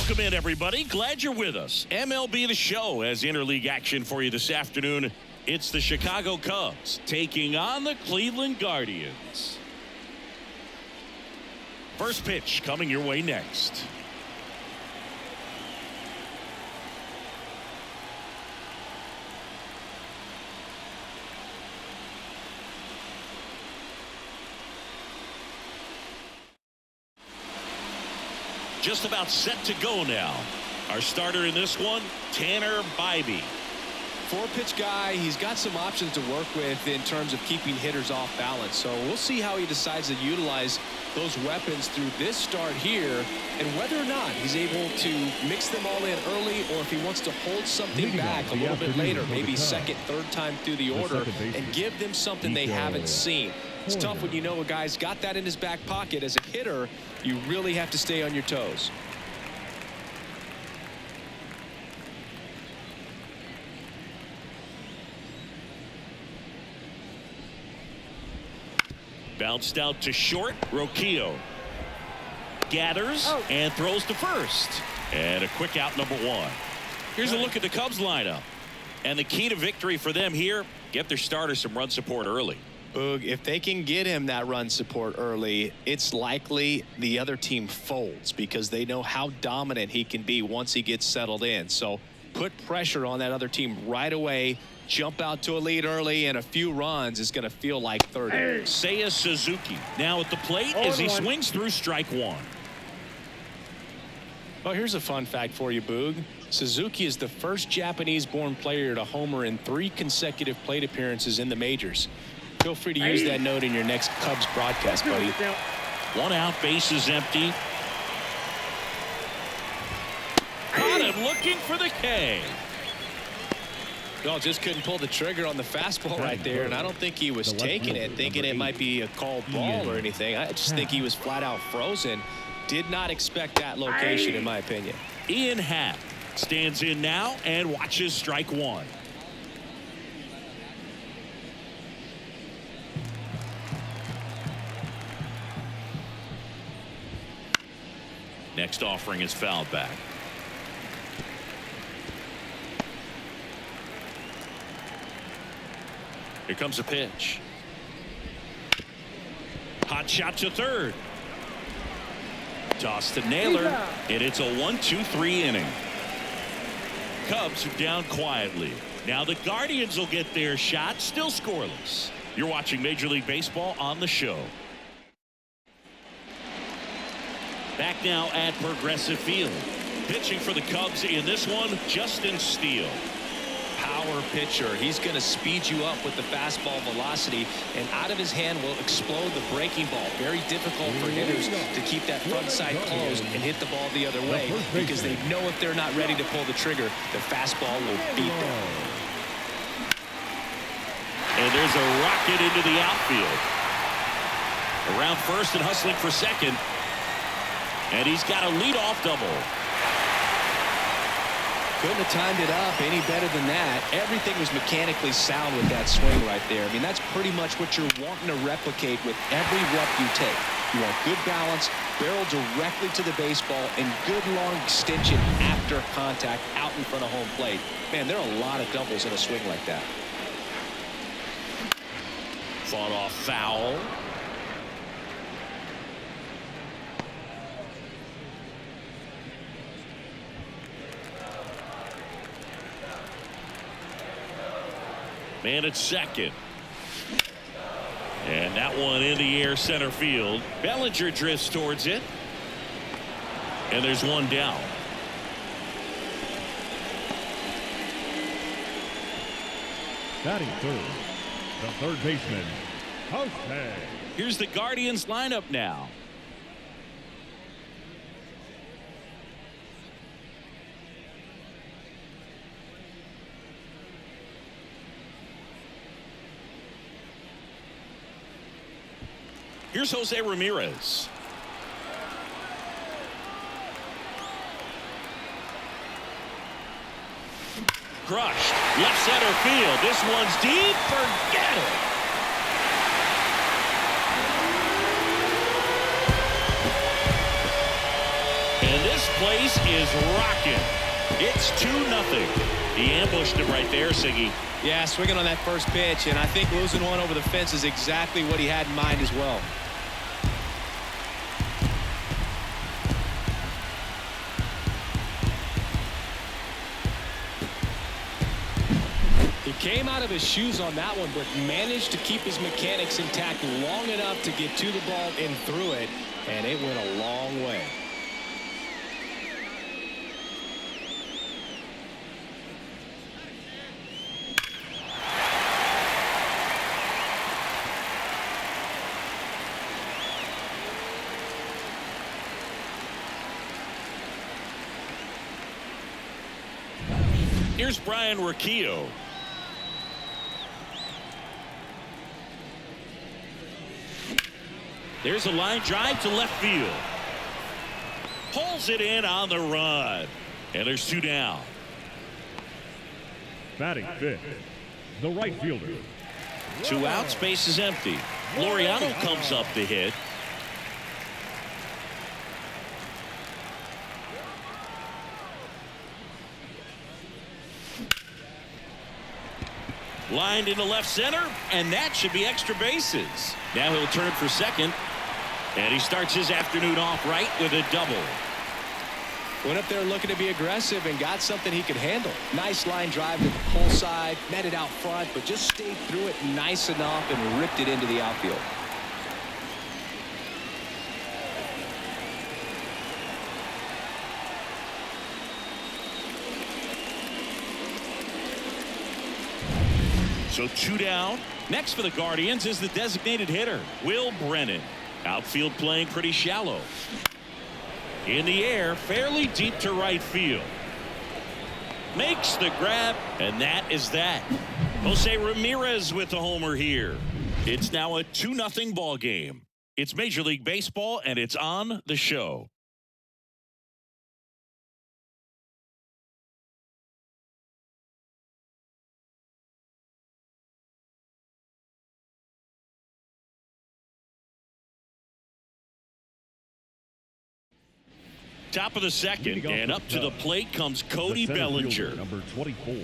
Welcome in, everybody. Glad you're with us. MLB The Show has interleague action for you this afternoon. It's the Chicago Cubs taking on the Cleveland Guardians. First pitch coming your way next. Just about set to go now. Our starter in this one, Tanner Bybee. Four-pitch guy. He's got some options to work with in terms of keeping hitters off balance. So we'll see how he decides to utilize those weapons through this start here, and whether or not he's able to mix them all in early, or if he wants to hold something back a little bit later, maybe second, third time through the order, and give them something they haven't seen. It's tough when you know a guy's got that in his back pocket. As a hitter, you really have to stay on your toes. Bounced out to short. Roquillo gathers and throws to first. And a quick out, number one. Here's a look at the Cubs lineup. And the key to victory for them here, get their starter some run support early. Boog, if they can get him that run support early, it's likely the other team folds because they know how dominant he can be once he gets settled in. So put pressure on that other team right away. Jump out to a lead early, and a few runs is going to feel like 30. Seiya Suzuki now at the plate as he swings through strike one. Well, here's a fun fact for you, Boog. Suzuki is the first Japanese-born player to homer in 3 consecutive plate appearances in the majors. Feel free to use that note in your next Cubs broadcast, buddy. One out, bases empty. Caught him looking for the K. No, just couldn't pull the trigger on the fastball right there, and I don't think he was taking it, thinking it might be a called ball or anything. I just think he was flat out frozen. Did not expect that location, in my opinion. Ian Happ stands in now and watches strike one. Next offering is fouled back. Here comes a pitch. Hot shot to third. Toss to Naylor, and it's a 1-2-3 inning. Cubs are down quietly. Now the Guardians will get their shot, still scoreless. You're watching Major League Baseball on the show. Back now at Progressive Field. Pitching for the Cubs in this one, Justin Steele. Power pitcher. He's going to speed you up with the fastball velocity, and out of his hand will explode the breaking ball. Very difficult for hitters to keep that front side closed and hit the ball the other way, because they know if they're not ready to pull the trigger, the fastball will beat them. And there's a rocket into the outfield. Around first and hustling for second. And he's got a leadoff double. Couldn't have timed it up any better than that. Everything was mechanically sound with that swing right there. I mean, that's pretty much what you're wanting to replicate with every rep you take. You want good balance, barrel directly to the baseball, and good long extension after contact out in front of home plate. Man, there are a lot of doubles in a swing like that. Fought off foul. Man at second. And that one in the air center field. Bellinger drifts towards it. And there's one down. Batting third, the third baseman, Jose. Here's the Guardians lineup now. Here's Jose Ramirez. Crushed. Left center field. This one's deep. Forget it. And this place is rocking. It's 2-0. He ambushed him right there, Siggy. Yeah, swinging on that first pitch, and I think losing one over the fence is exactly what he had in mind as well. He came out of his shoes on that one, but managed to keep his mechanics intact long enough to get to the ball and through it, and it went a long way. Here's Brian Rocchio. There's a line drive to left field. Pulls it in on the run. And there's 2 down. Batting fifth, the right fielder. 2 out, space is empty. Laureano comes up to hit. Lined into left center, and that should be extra bases. Now he'll turn for second, and he starts his afternoon off right with a double. Went up there looking to be aggressive and got something he could handle. Nice line drive to the pull side, met it out front, but just stayed through it nice enough and ripped it into the outfield. So 2 down. Next for the Guardians is the designated hitter, Will Brennan. Outfield playing pretty shallow. In the air, fairly deep to right field. Makes the grab, and that is that. Jose Ramirez with the homer here. It's now a 2-0 ball game. It's Major League Baseball, and it's on the show. Top of the second, and up to the plate comes Cody Bellinger. Number 24,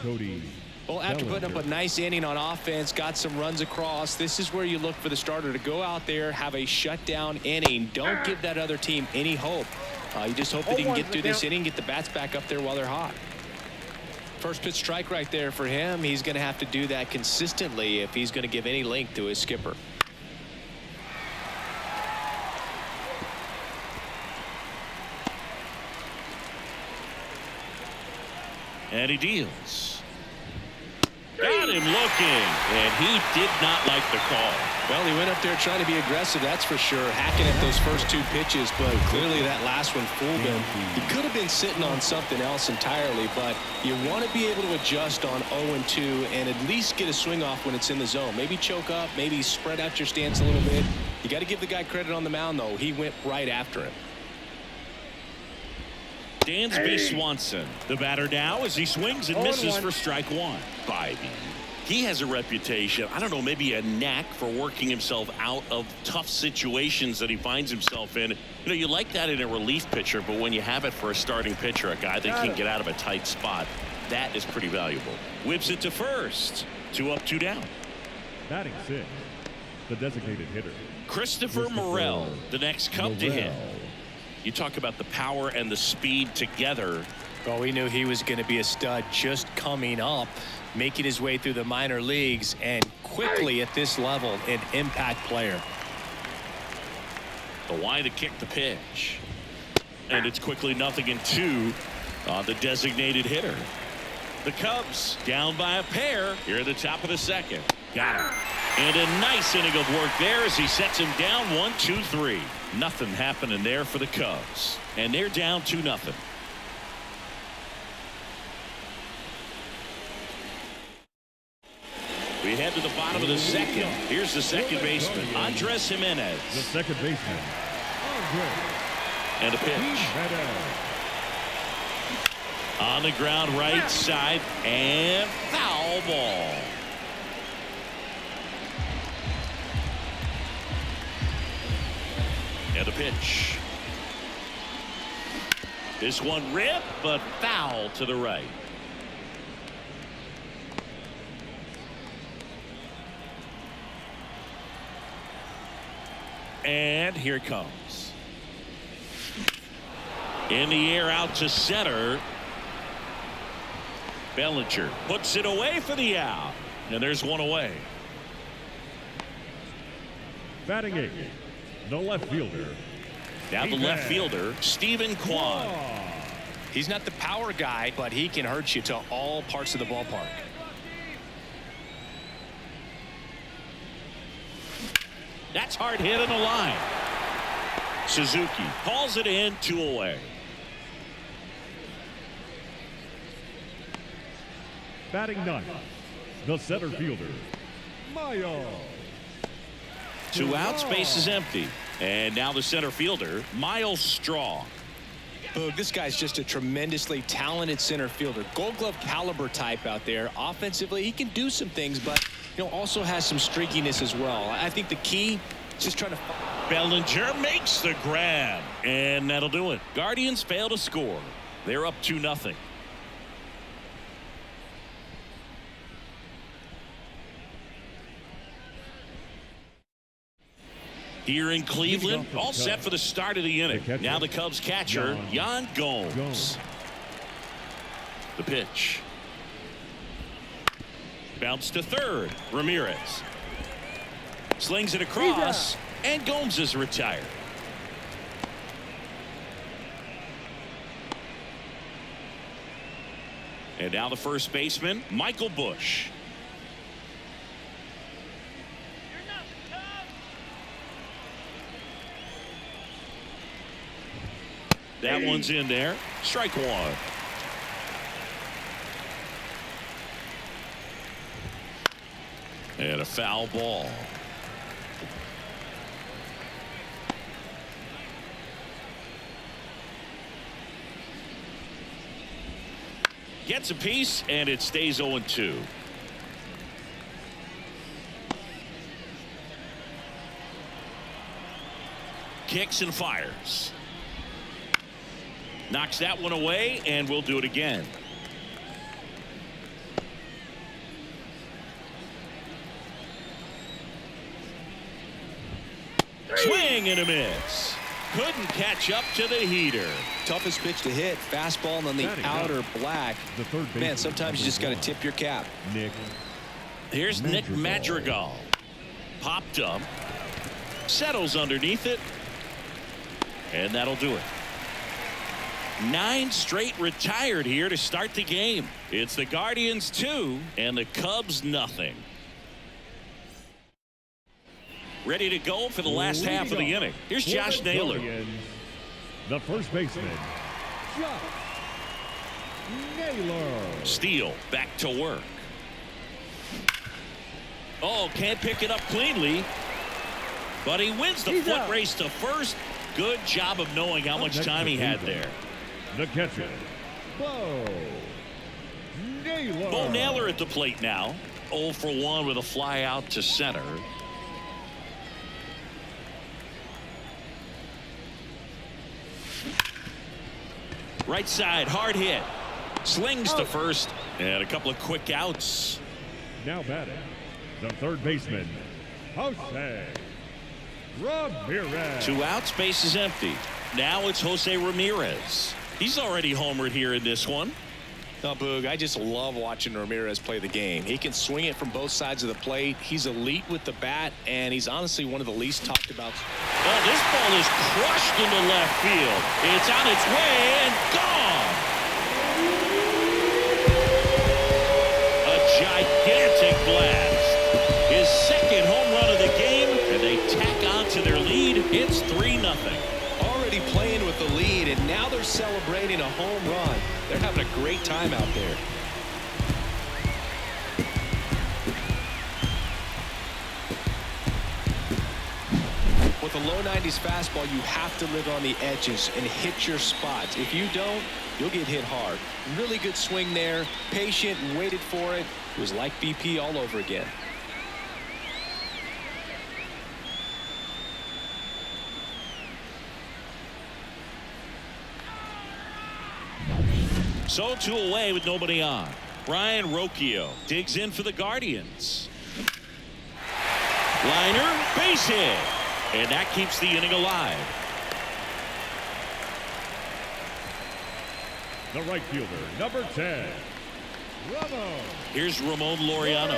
Cody. Well, after putting up a nice inning on offense, got some runs across, this is where you look for the starter to go out there, have a shutdown inning. Don't give that other team any hope. You just hope that he can get through this inning, get the bats back up there while they're hot. First pitch strike right there for him. He's going to have to do that consistently if he's going to give any length to his skipper. And he deals. Got him looking, and he did not like the call. Well, he went up there trying to be aggressive, that's for sure, hacking at those first 2 pitches, but clearly that last one fooled him. He could have been sitting on something else entirely, but you want to be able to adjust on 0-2 and at least get a swing off when it's in the zone. Maybe choke up, maybe spread out your stance a little bit. You got to give the guy credit on the mound, though. He went right after him. Dansby Swanson, the batter now, as he swings and misses for strike 1. Bybee. He has a reputation, I don't know, maybe a knack for working himself out of tough situations that he finds himself in. You know, you like that in a relief pitcher, but when you have it for a starting pitcher, a guy that can get out of a tight spot, that is pretty valuable. Whips it to first. 2 up, 2 down. Batting sixth, the designated hitter, Christopher Morel, the next Cub to hit. You talk about the power and the speed together. Well, we knew he was going to be a stud just coming up, making his way through the minor leagues, and quickly at this level, an impact player. The wide to kick the pitch. And it's quickly 0-2 on the designated hitter. The Cubs down by a pair here at the top of the second. Got him. And a nice inning of work there as he sets him down 1-2-3. Nothing happening there for the Cubs. And they're down 2-0. We head to the bottom of the second. Here's the second baseman, Andres Jimenez. The second baseman, Andres. And a pitch. On the ground right side, and foul ball. And a pitch. This one ripped, but foul to the right. And here it comes. In the air out to center. Bellinger puts it away for the out. And there's one away. Batting 8, the left fielder. Now the left fielder, Stephen Kwan. He's not the power guy, but he can hurt you to all parts of the ballpark. That's hard hit on the line. Suzuki calls it in, 2 away. Batting 9, the center fielder, Miles. 2 outs, base is empty. And now the center fielder, Miles Straw. Boog, this guy's just a tremendously talented center fielder. Gold Glove caliber type out there. Offensively, he can do some things, but also has some streakiness as well. I think the key is just trying to. Bellinger makes the grab, and that'll do it. Guardians fail to score. They're up 2-0. Here in Cleveland, all set for the start of the inning. Now the Cubs catcher, Yan Gomes. The pitch. Bounce to third. Ramirez slings it across, and Gomes is retired. And now the first baseman, Michael Busch. That one's in there. Strike 1. And a foul ball. Gets a piece, and it stays 0-2. Kicks and fires. Knocks that one away, and we'll do it again. Swing and a miss. Couldn't catch up to the heater. Toughest pitch to hit. Fastball on the outer black. Man, sometimes you just got to tip your cap. Here's Nick Madrigal. Popped up. Settles underneath it. And that'll do it. 9 straight retired here to start the game. It's the Guardians 2 and the Cubs nothing. Ready to go for the last half of the inning. Here's Josh Naylor. The first baseman, Josh Naylor. Steele back to work. Oh, can't pick it up cleanly. But he wins the foot race to first. Good job of knowing how much time he had there. The catcher, Bo Naylor. Bo Naylor at the plate now. 0 for 1 with a fly out to center. Right side, hard hit. Slings to first. And a couple of quick outs. Now batting, the third baseman, Jose Ramirez. 2 outs, base is empty. Now it's Jose Ramirez. He's already homered here in this one. No, Boog, I just love watching Ramirez play the game. He can swing it from both sides of the plate. He's elite with the bat, and he's honestly one of the least talked about. Oh, this ball is crushed into left field. It's on its way and gone. A gigantic blast. His second home run of the game, and they tack on to their lead. It's 3-0. Already playing with the lead, and now they're celebrating a home run. They're having a great time out there. With a low 90s fastball, you have to live on the edges and hit your spots. If you don't, you'll get hit hard. Really good swing there. Patient and waited for it. It was like BP all over again. So 2 away with nobody on. Ryan Rocchio digs in for the Guardians. Liner, base hit. And that keeps the inning alive. The right fielder, number 10, Ramos. Here's Ramon Laureano.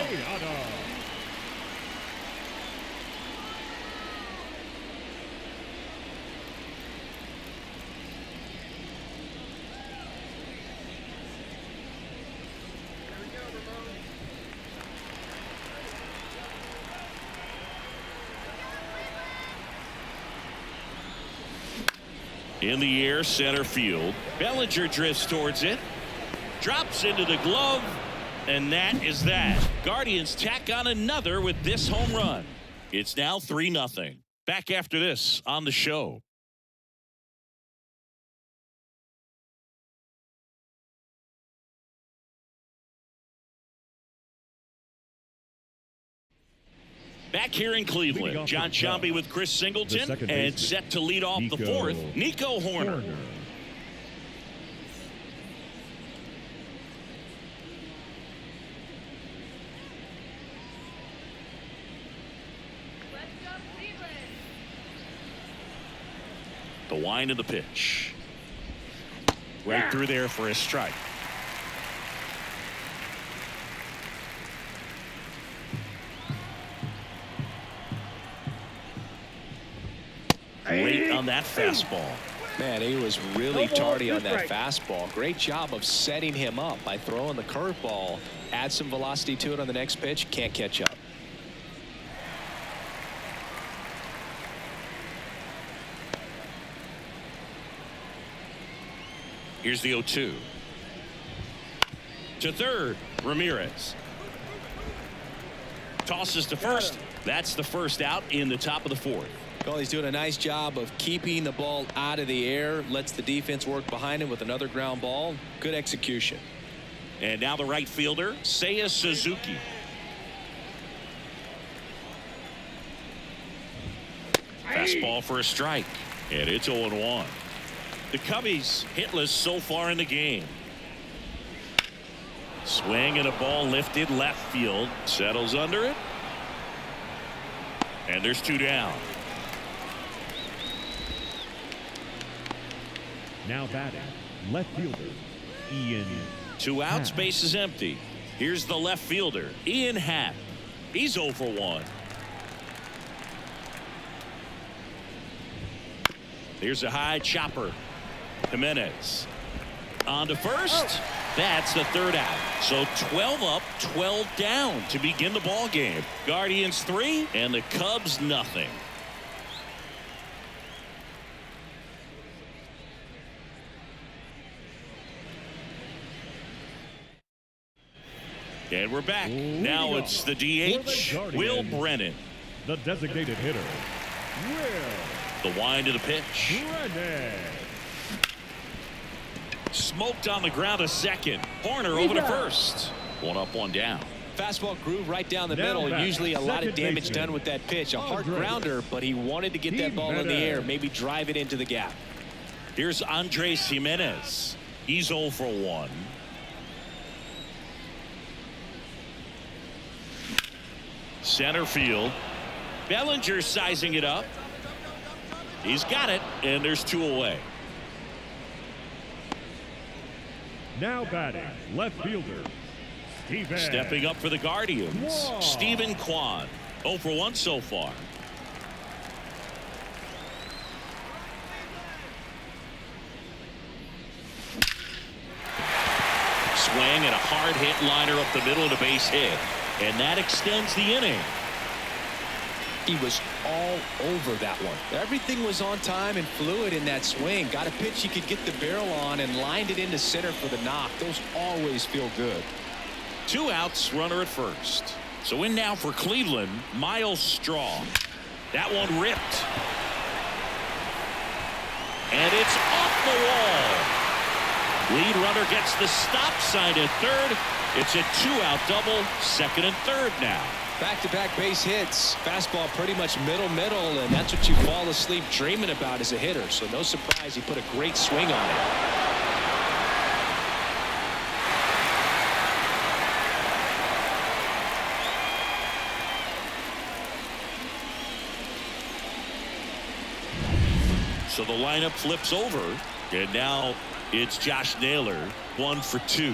In the air, center field. Bellinger drifts towards it. Drops into the glove. And that is that. Guardians tack on another with this home run. It's now 3-0. Back after this on the show. Back here in Cleveland, John Sciambi with Chris Singleton, and set to lead off the fourth, Nico Horner. The wind of the pitch. Right through there for a strike. Late on that fastball. Man, he was really tardy on that fastball. Great job of setting him up by throwing the curveball. Add some velocity to it on the next pitch. Can't catch up. Here's the 0-2. To third, Ramirez. Tosses to first. That's the first out in the top of the fourth. Well, he's doing a nice job of keeping the ball out of the air. Lets the defense work behind him with another ground ball. Good execution. And now the right fielder, Seiya Suzuki. Fastball for a strike. And it's 0-1. The Cubbies hitless so far in the game. Swing and a ball lifted left field. Settles under it. And there's 2 down. Now batting, left fielder, Ian. 2 outs, base is empty. Here's the left fielder, Ian Happ. He's 0 for 1. Here's a high chopper. Jimenez on to first. That's the third out. So 12 up, 12 down to begin the ball game. Guardians 3 and the Cubs nothing. And we're back. Now it's the DH, Will Brennan. The designated hitter, Will. The wind of the pitch. Brennan. Smoked on the ground to second. Horner over to first. 1 up, 1 down. Fastball groove right down the middle. Usually a lot of damage done with that pitch. A hard grounder, but he wanted to get that ball in the air. Maybe drive it into the gap. Here's Andres Jimenez. He's 0 for 1. Center field. Bellinger sizing it up. He's got it, and there's 2 away. Now batting, left fielder, Steven. Stepping up for the Guardians, Stephen Kwan. 0 for 1 so far. Swing and a hard hit liner up the middle of the base hit. And that extends the inning. He was all over that one. Everything was on time and fluid in that swing. Got a pitch he could get the barrel on and lined it into center for the knock. Those always feel good. 2 outs, runner at first. So in now for Cleveland, Miles Straw. That one ripped. And it's off the wall. Lead runner gets the stop sign at third. It's a 2-out double, second and third now. Back-to-back base hits. Fastball pretty much middle, and that's what you fall asleep dreaming about as a hitter. So no surprise he put a great swing on it. So the lineup flips over, and now it's Josh Naylor, 1 for 2.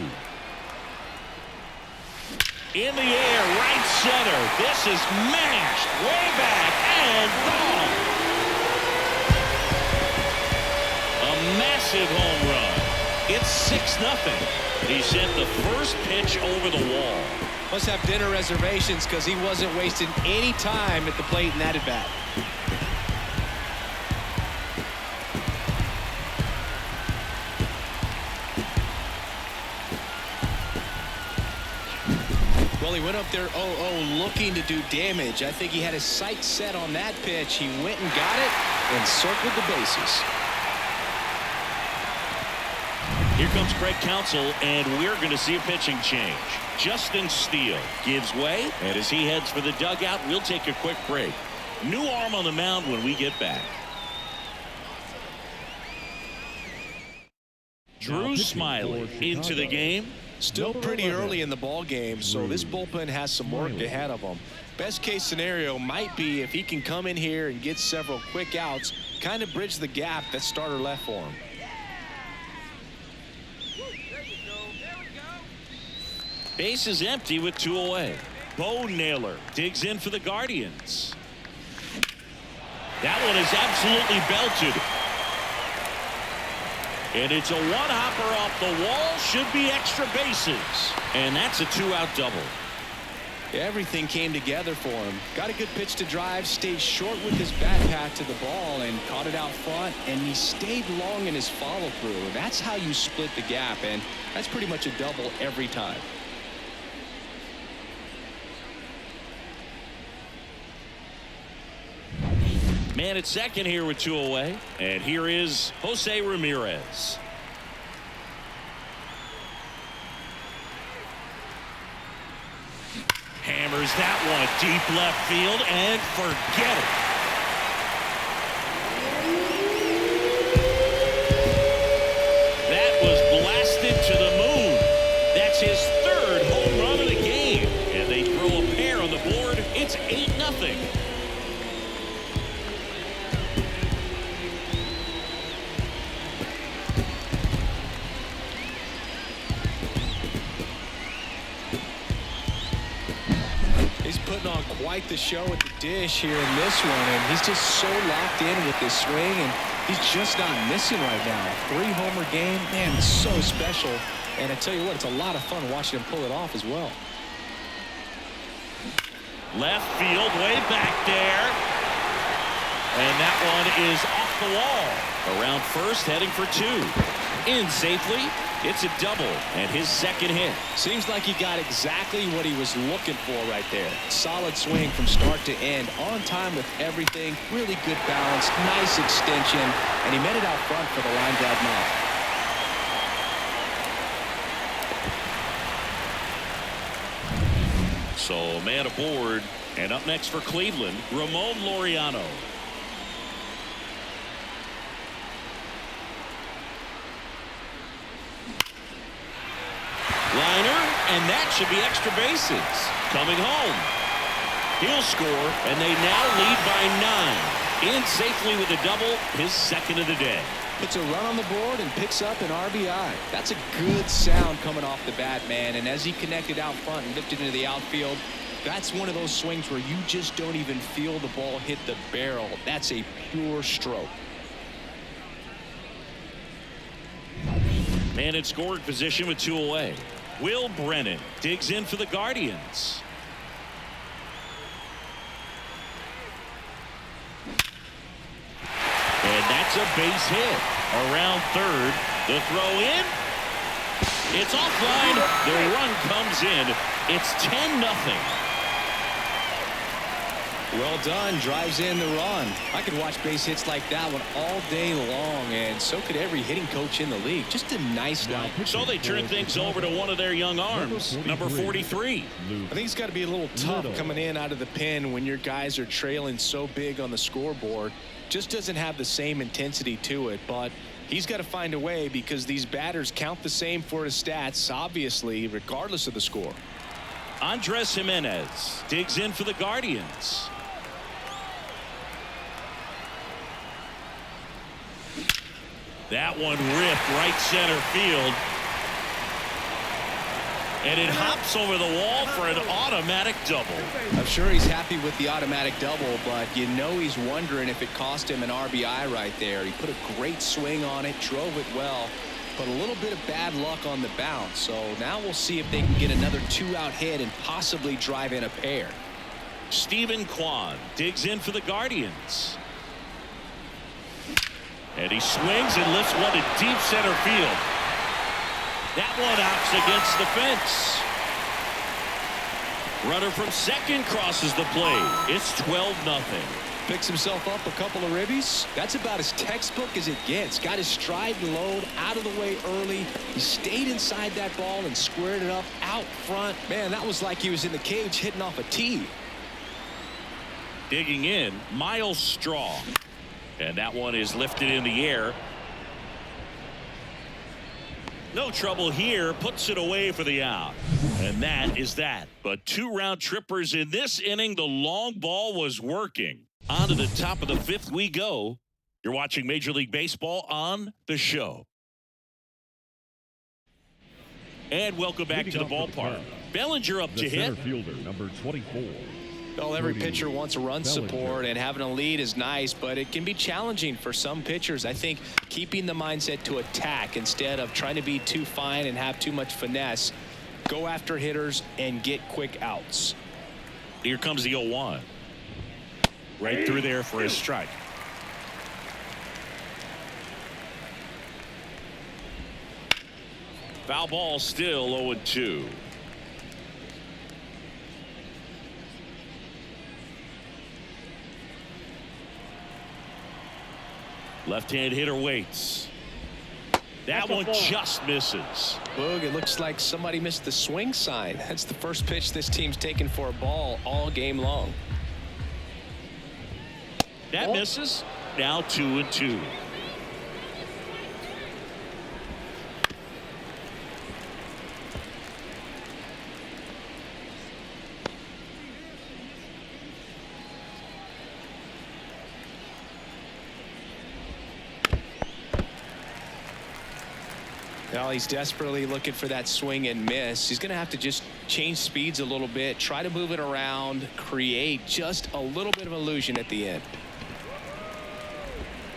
In the air, right center. This is mashed way back and gone. A massive home run. It's 6-0. He sent the first pitch over the wall. Must have dinner reservations because he wasn't wasting any time at the plate in that at bat. Well, he went up there 0-0 looking to do damage. I think he had his sights set on that pitch. He went and got it and circled the bases. Here comes Craig Counsell, and we're going to see a pitching change. Justin Steele gives way, and as he heads for the dugout, we'll take a quick break. New arm on the mound when we get back. Drew Smiley into the game. Still pretty early in the ball game, so this bullpen has some work ahead of them. Best case scenario might be if he can come in here and get several quick outs, kind of bridge the gap that starter left for him. Base is empty with 2 away. Bo Naylor digs in for the Guardians. That one is absolutely belted. And it's a one-hopper off the wall. Should be extra bases. And that's a 2-out double. Everything came together for him. Got a good pitch to drive, stayed short with his bat path to the ball and caught it out front, and he stayed long in his follow-through. That's how you split the gap, and that's pretty much a double every time. Man at second here with 2 away. And here is Jose Ramirez. Hammers that one deep left field and forget it. That was blasted to the moon. That's his 3rd home run of the game. And they throw a pair on the board. It's 8-0. Putting on quite the show at the dish here in this one, and he's just so locked in with this swing, and he's just not missing right now. 3-homer game, man, it's so special, and I tell you what, it's a lot of fun watching him pull it off as well. Left field way back there, and that one is off the wall. Around first, heading for 2. In safely. It's a double and his 2nd hit. Seems like he got exactly what he was looking for right there. Solid swing from start to end, on time with everything, really good balance, nice extension, and he met it out front for the line drive knock. So man aboard, and up next for Cleveland, Ramon Laureano. Liner, and that should be extra bases. Coming home. He'll score, and they now lead by 9. In safely with a double, his 2nd of the day. Puts a run on the board and picks up an RBI. That's a good sound coming off the bat, man. And as he connected out front and lifted into the outfield, that's one of those swings where you just don't even feel the ball hit the barrel. That's a pure stroke. Man in scoring position with 2 away. Will Brennan digs in for the Guardians. And that's a base hit. Around third. The throw in. It's offline. The run comes in. It's 10-0. Well done. Drives in the run. I could watch base hits like that one all day long, and so could every hitting coach in the league. Just a nice night. So they turn things over to one of their young arms, number 43. I think it's got to be a little tough coming in out of the pen when your guys are trailing so big on the scoreboard. Just doesn't have the same intensity to it, but he's got to find a way because these batters count the same for his stats, obviously, regardless of the score. Andres Jimenez digs in for the Guardians. That one ripped right center field. And it hops over the wall for an automatic double. I'm sure he's happy with the automatic double, but you know he's wondering if it cost him an RBI right there. He put a great swing on it, drove it well, but a little bit of bad luck on the bounce. So now we'll see if they can get another 2-out hit and possibly drive in a pair. Steven Kwan digs in for the Guardians. And he swings and lifts one to deep center field. That one outs against the fence. Runner from second crosses the plate. It's 12-0. Picks himself up a couple of ribbies. That's about as textbook as it gets. Got his stride and load out of the way early. He stayed inside that ball and squared it up out front. Man, that was like he was in the cage hitting off a tee. Digging in, Miles Straw. And that one is lifted in the air. No trouble here, puts it away for the out. And that is that. But 2 round trippers in this inning. The long ball was working. On to the top of the 5th we go. You're watching Major League Baseball on the show. And welcome back to the ballpark. Bellinger up to hit. Center fielder, number 24. Well, every pitcher wants a run support, and having a lead is nice, but it can be challenging for some pitchers. I think keeping the mindset to attack instead of trying to be too fine and have too much finesse. Go after hitters and get quick outs. Here comes the 0-1. Right through there for his strike. Foul ball, still 0-2. Left-hand hitter waits. That one just misses. Boog, it looks like somebody missed the swing sign. That's the first pitch this team's taken for a ball all game long. That misses. Now 2-2. Well, he's desperately looking for that swing and miss. He's going to have to just change speeds a little bit, try to move it around, create just a little bit of illusion at the end.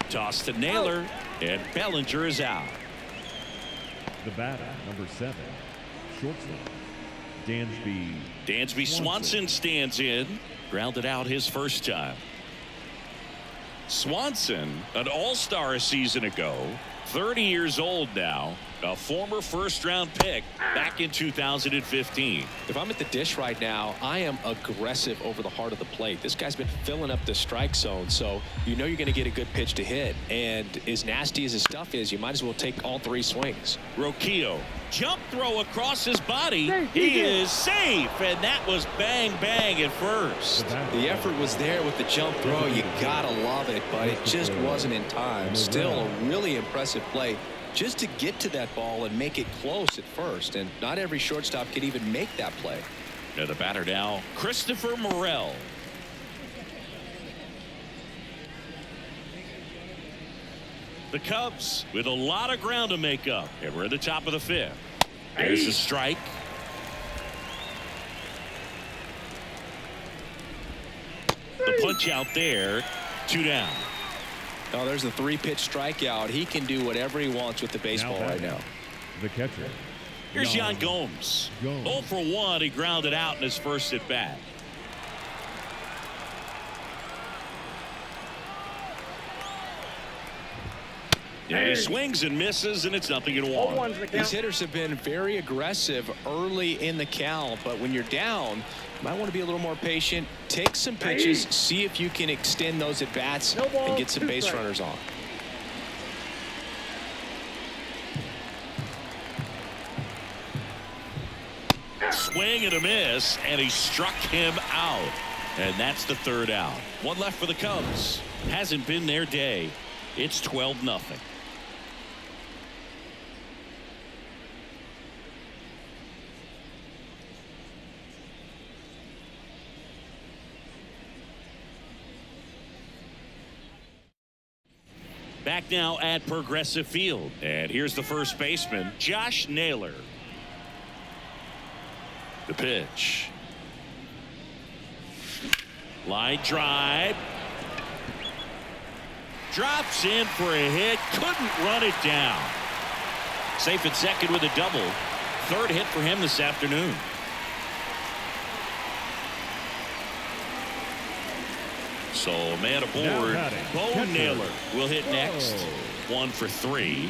Toss to Naylor, and Bellinger is out. The batter, number 7, shortstop, Dansby Swanson stands in. Grounded out his first time. Swanson, an all-star a season ago, 30 years old now, a former first-round pick back in 2015. If I'm at the dish right now, I am aggressive over the heart of the plate. This guy's been filling up the strike zone, so you know you're going to get a good pitch to hit. And as nasty as his stuff is, you might as well take all 3 swings. Roquillo, jump throw across his body. He is safe, and that was bang, bang at first. The effort was there with the jump throw. You got to love it, but it just wasn't in time. Still a really impressive play just to get to that ball and make it close at first. And not every shortstop can even make that play. And the batter now, Christopher Morel. The Cubs with a lot of ground to make up. And we're at the top of the 5th. There's a strike. The punch out there. 2 down. Oh, there's a 3-pitch strikeout. He can do whatever he wants with the baseball right now. The catcher. Here's Yan Gomes. 0 for 1. He grounded out in his first at bat. Yeah, he swings and misses, and it's 0-1. These hitters have been very aggressive early in the count, but when you're down, you might want to be a little more patient. Take some pitches, see if you can extend those at bats and get some base runners on. Swing and a miss, and he struck him out. And that's the 3rd out. 1 left for the Cubs. Hasn't been their day. It's 12-0. Back now at Progressive Field. And here's the first baseman, Josh Naylor. The pitch. Line drive. Drops in for a hit. Couldn't run it down. Safe at second with a double. Third hit for him this afternoon. So man aboard. Bo Naylor will hit next. 1 for 3.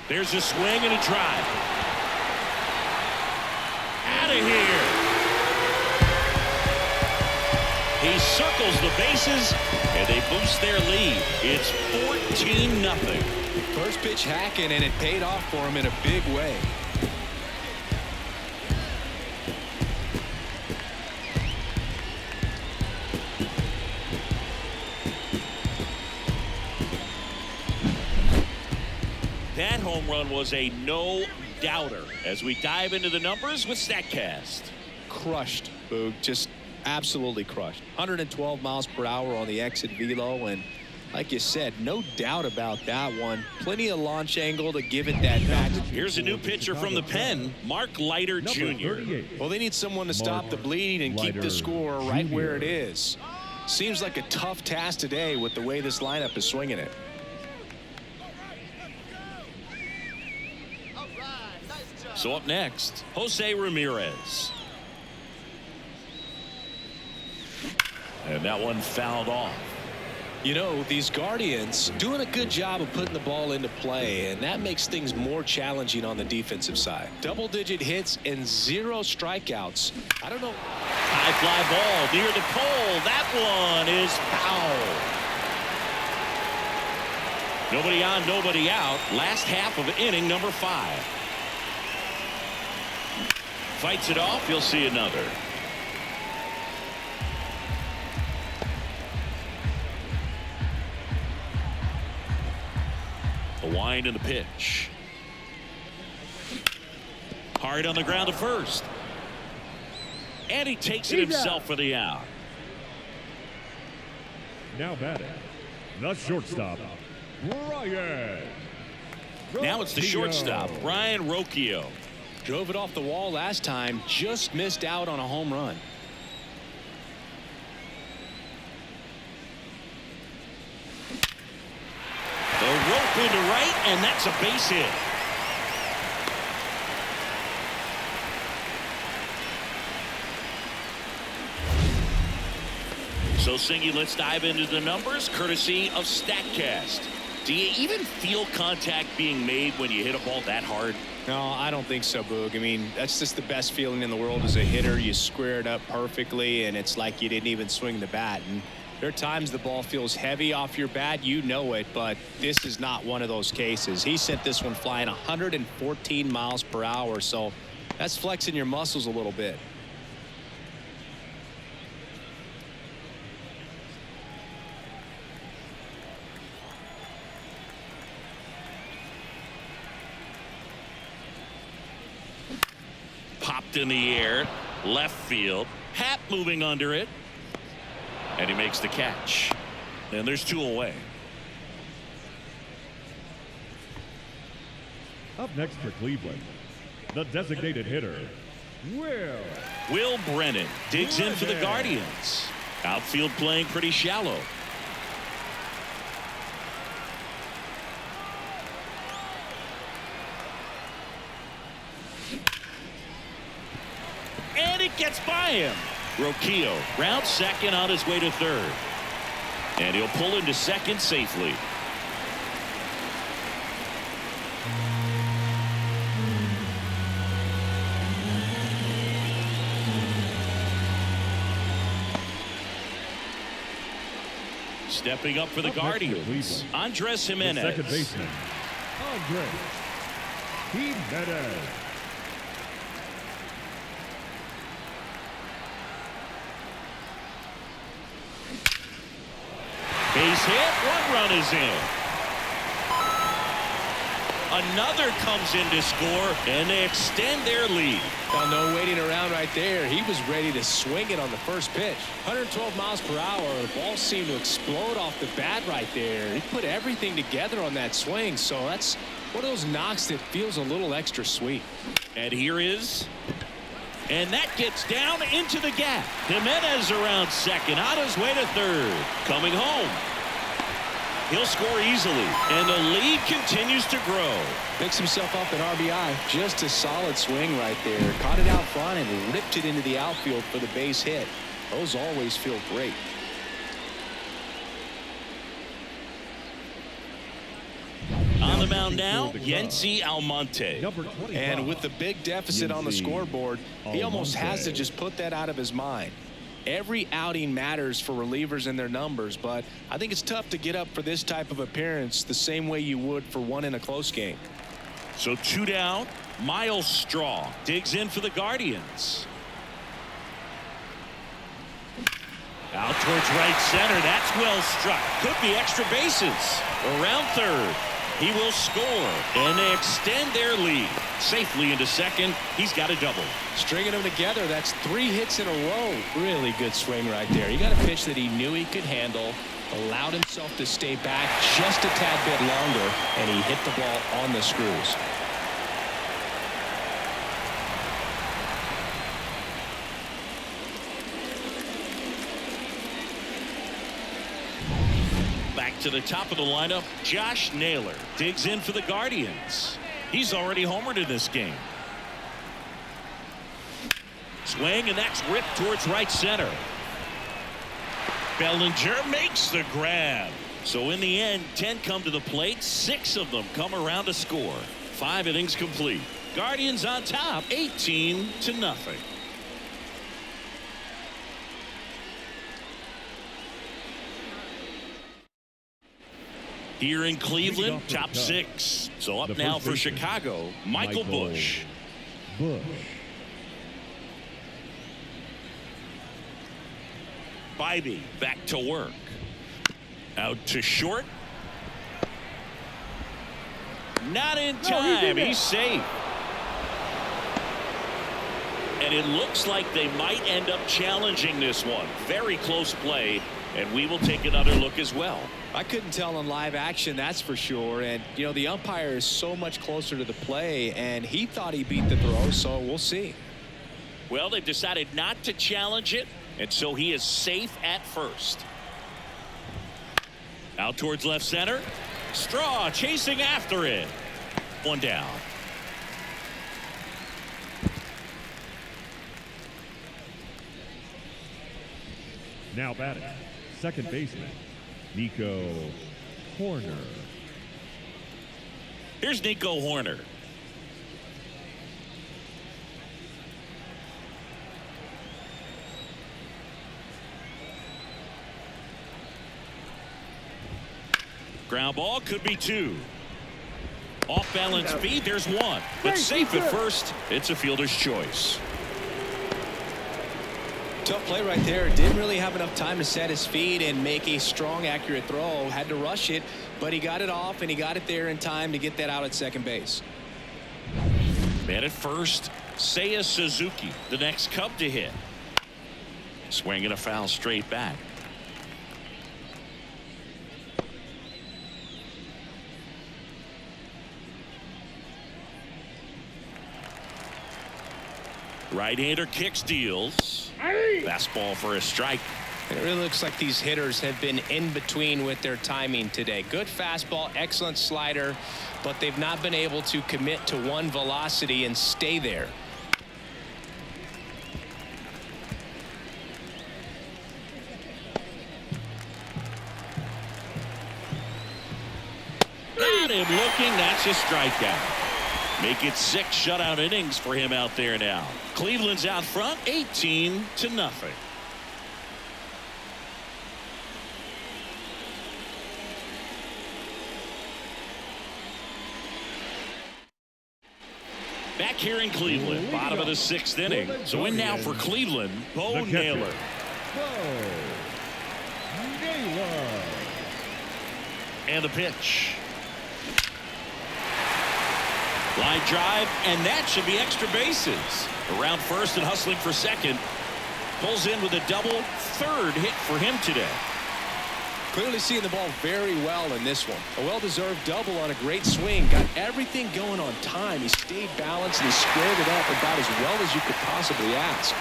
There's a swing and a drive. Out of here. He circles the bases, and they boost their lead. It's 14-0. First pitch hacking, and it paid off for him in a big way. That home run was a no-doubter as we dive into the numbers with StatCast. Crushed, Boog. Just absolutely crushed. 112 miles per hour on the exit velo, and like you said, no doubt about that one. Plenty of launch angle to give it that back. Here's a new pitcher from the pen, Mark Leiter Jr. Well, they need someone to stop the bleed and keep the score right where it is. Seems like a tough task today with the way this lineup is swinging it. So up next, Jose Ramirez. And that one fouled off. You know, these Guardians doing a good job of putting the ball into play, and that makes things more challenging on the defensive side. Double-digit hits and 0 strikeouts. I don't know. High fly ball near the pole. That one is foul. Nobody on, nobody out. Last half of inning number 5. Fights it off. You'll see another. The wind and the pitch. Hard on the ground to first. And he takes it himself for the out. Now batting, the shortstop, Brian. Now it's the shortstop, Brian Rocchio. Drove it off the wall last time, just missed out on a home run. The rope into right, and that's a base hit. So, Singy, let's dive into the numbers, courtesy of StatCast. Do you even feel contact being made when you hit a ball that hard? No, I don't think so, Boog. I mean, that's just the best feeling in the world as a hitter. You square it up perfectly, and it's like you didn't even swing the bat. And there are times the ball feels heavy off your bat. You know it, but this is not one of those cases. He sent this one flying 114 miles per hour, so that's flexing your muscles a little bit. Popped in the air, left field. Happ moving under it. And he makes the catch. And there's 2 away. Up next for Cleveland, the designated hitter, Will Brennan digs in for the Guardians. Outfield playing pretty shallow. And it gets by him. Rocchio rounds second on his way to third. And he'll pull into second safely. Stepping up for the Guardians, Andres Jimenez. second baseman, Andres Jimenez. base hit. One run is in. Another comes in to score, and they extend their lead. Now, no waiting around right there. He was ready to swing it on the first pitch. 112 miles per hour. The ball seemed to explode off the bat right there. He put everything together on that swing, so that's one of those knocks that feels a little extra sweet. And here is, and that gets down into the gap. Jimenez around second, on his way to third. Coming home. He'll score easily, and the lead continues to grow. Picks himself up an RBI. Just a solid swing right there. Caught it out front and ripped it into the outfield for the base hit. Those always feel great. On the mound now, Yency Almonte. And with the big deficit on the scoreboard, he almost has to just put that out of his mind. Every outing matters for relievers and their numbers, but I think it's tough to get up for this type of appearance the same way you would for one in a close game. So 2 down. Miles Straw digs in for the Guardians. Out towards right center. That's well struck. Could be extra bases. Around third. He will score, and they extend their lead. Safely into second. He's got a double. Stringing them together, that's 3 hits in a row. Really good swing right there. He got a pitch that he knew he could handle, allowed himself to stay back just a tad bit longer, and he hit the ball on the screws. Back to the top of the lineup, Josh Naylor digs in for the Guardians. He's already homered in this game. Swing, and that's ripped towards right center. Bellinger makes the grab. So in the end, 10 come to the plate. 6 of them come around to score. 5 innings complete. Guardians on top, 18-0. Here in Cleveland, top 6. So up now for Chicago, Michael Busch. Bybee back to work. Out to short. Not in time. He's safe. And it looks like they might end up challenging this one. Very close play, and we will take another look as well. I couldn't tell on live action, that's for sure. And, you know, the umpire is so much closer to the play, and he thought he beat the throw, so we'll see. Well, they've decided not to challenge it, and so he is safe at first. Out towards left center. Straw chasing after it. 1 down. Now batting, second baseman, Nico Horner. Here's Nico Horner. Ground ball, could be 2. Off balance feed, there's 1. But safe at first. It's a fielder's choice. Tough play right there. Didn't really have enough time to set his feet and make a strong, accurate throw. Had to rush it, but he got it off, and he got it there in time to get that out at second base. Man at first, Seiya Suzuki, the next Cub to hit. Swinging a foul straight back. Right-hander kicks, deals. Fastball for a strike. And it really looks like these hitters have been in between with their timing today. Good fastball, excellent slider, but they've not been able to commit to one velocity and stay there. Got him looking. That's a strikeout. Make it 6 shutout innings for him out there now. Cleveland's out front, 18-0. Back here in Cleveland, bottom of the 6th inning. So in now for Cleveland, Bo Naylor. And the pitch. Line drive, and that should be extra bases. Around first and hustling for second. Pulls in with a double. Third hit for him today. Clearly seeing the ball very well in this one. A well-deserved double on a great swing. Got everything going on time. He stayed balanced and he squared it up about as well as you could possibly ask.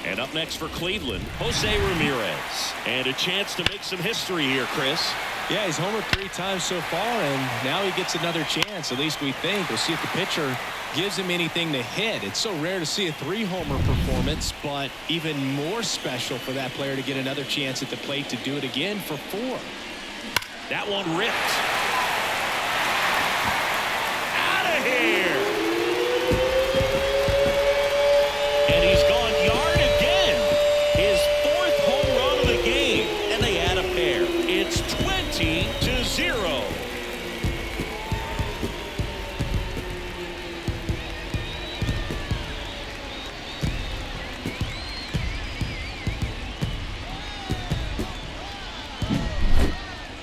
And up next for Cleveland, Jose Ramirez. And a chance to make some history here, Chris. Yeah, he's homered 3 times so far, and now he gets another chance. At least we think. We'll see if the pitcher gives him anything to hit. It's so rare to see a 3-homer performance, but even more special for that player to get another chance at the plate to do it again for 4. That one ripped. Out of here. And he's gone yard again. His 4th home run of the game, and they add a pair. It's 20-0.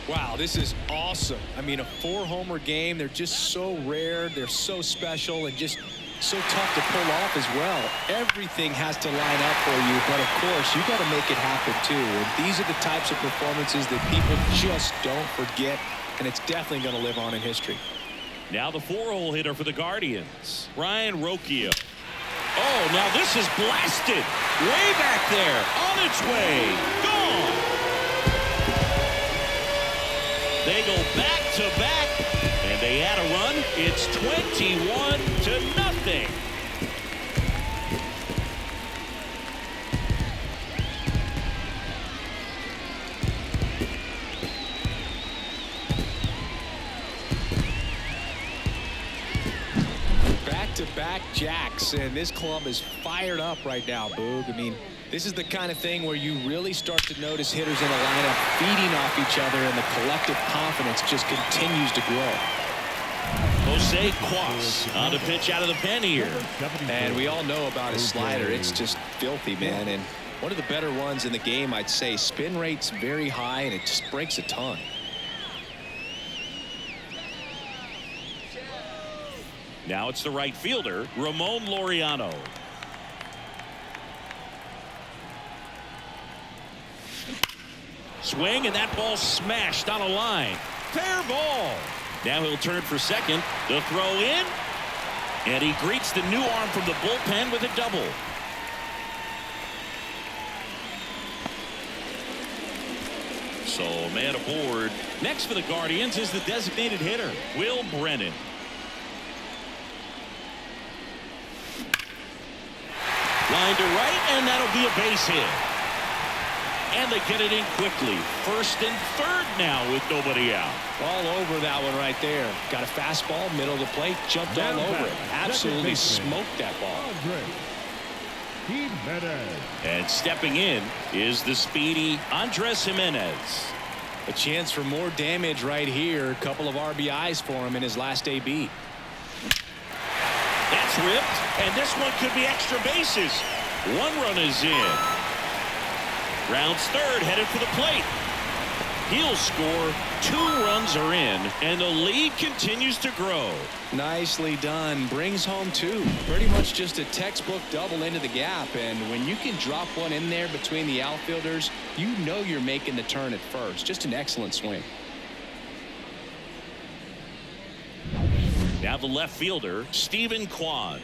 Wow, this is awesome. I mean, a 4-homer game. They're just so rare. They're so special and just so tough to pull off as well. Everything has to line up for you, but of course, you got to make it happen too. And these are the types of performances that people just don't forget, and it's definitely going to live on in history. Now the 4-hole hitter for the Guardians, Ryan Rocchio. Oh, now this is blasted. Way back there, on its way, gone. They go back-to-back, and they add a run. It's 21-0. Back-to-back jacks, and this club is fired up right now, Boog. I mean, this is the kind of thing where you really start to notice hitters in a lineup feeding off each other, and the collective confidence just continues to grow. Jose Quas on the pitch out of the pen here. And we all know about his slider. It's just filthy, man. And one of the better ones in the game, I'd say. Spin rate's very high, and it just breaks a ton. Now it's the right fielder, Ramon Laureano. Swing, and that ball smashed on a line. Fair ball. Now he'll turn for second. The throw in. And he greets the new arm from the bullpen with a double. So man aboard. Next for the Guardians is the designated hitter, Will Brennan. Line to right, and that'll be a base hit. And they get it in quickly. First and third now with nobody out. All over that one right there. Got a fastball, middle of the plate, jumped all over it. Absolutely smoked that ball. And stepping in is the speedy Andres Jimenez. A chance for more damage right here. A couple of RBIs for him in his last AB. That's ripped, and this one could be extra bases. 1 run is in. Rounds third, headed for the plate. He'll score. 2 runs are in, and the lead continues to grow. Nicely done. Brings home 2. Pretty much just a textbook double into the gap, and when you can drop one in there between the outfielders, you know you're making the turn at first. Just an excellent swing. Now the left fielder, Stephen Kwan.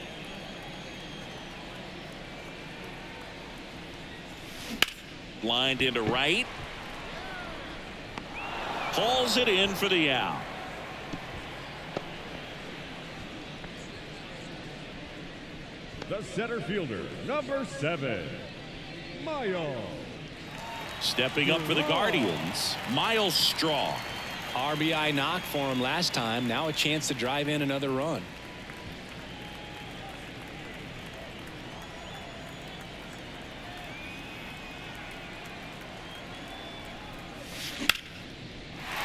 Lined into right. Hauls it in for the out. The center fielder, number 7, Miles. Stepping up for the Guardians, Miles Straw. RBI knock for him last time. Now a chance to drive in another run.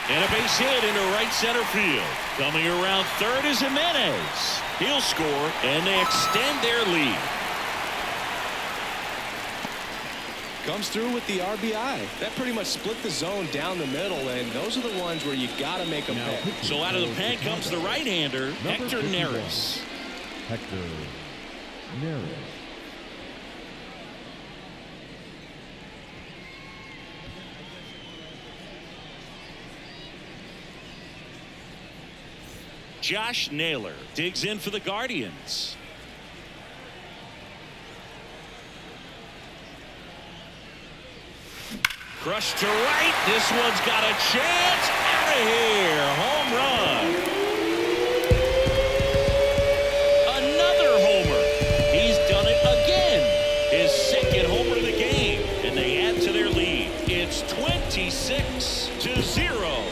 And a base hit into right center field. Coming around third is Jimenez. He'll score, and they extend their lead. Comes through with the RBI. That pretty much split the zone down the middle, and those are the ones where you got to make them pay. So out of the pen comes the right-hander, Hector 51. Neris. Hector Neris. Josh Naylor digs in for the Guardians. Crushed to right. This one's got a chance. Out of here. Home run. Another homer. He's done it again. His second homer of the game. And they add to their lead. It's 26-0.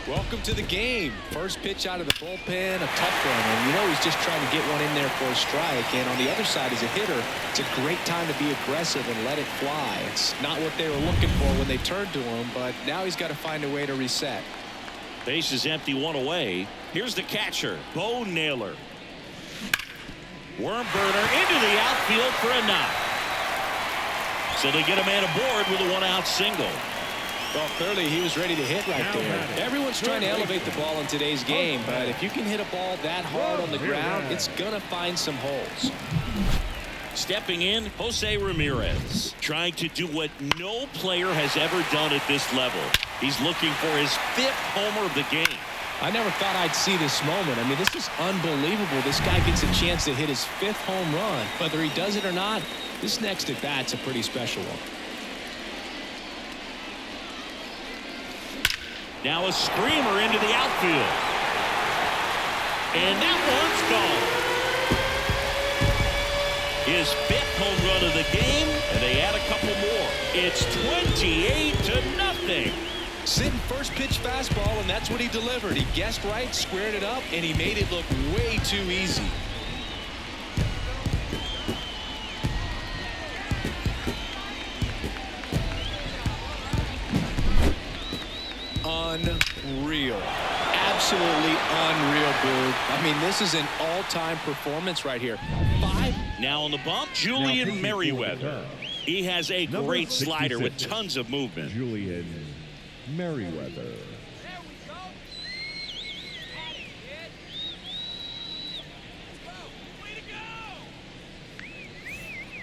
Welcome to the game. First pitch out of the bullpen, a tough one, and you know he's just trying to get one in there for a strike. And on the other side, as a hitter, it's a great time to be aggressive and let it fly. It's not what they were looking for when they turned to him, but now he's got to find a way to reset. Base is empty, one away. Here's the catcher, Bo Naylor. Worm burner into the outfield for a knock. So they get a man aboard with a one-out single. Well, clearly he was ready to hit right there. Everyone's trying to elevate the ball in today's game, but if you can hit a ball that hard on the ground, it's going to find some holes. Stepping in, Jose Ramirez, trying to do what no player has ever done at this level. He's looking for his 5th homer of the game. I never thought I'd see this moment. I mean, this is unbelievable. This guy gets a chance to hit his 5th home run. Whether he does it or not, this next at bat's a pretty special one. Now a screamer into the outfield. And that one's gone. His 5th home run of the game, and they add a couple more. It's 28-0. Sitting first pitch fastball, and that's what he delivered. He guessed right, squared it up, and he made it look way too easy. Unreal. Absolutely unreal, Boog. I mean, this is an all-time performance right here. 5. Now on the bump, Julian Merriweather. He has a great slider with tons of movement. Julian Merriweather.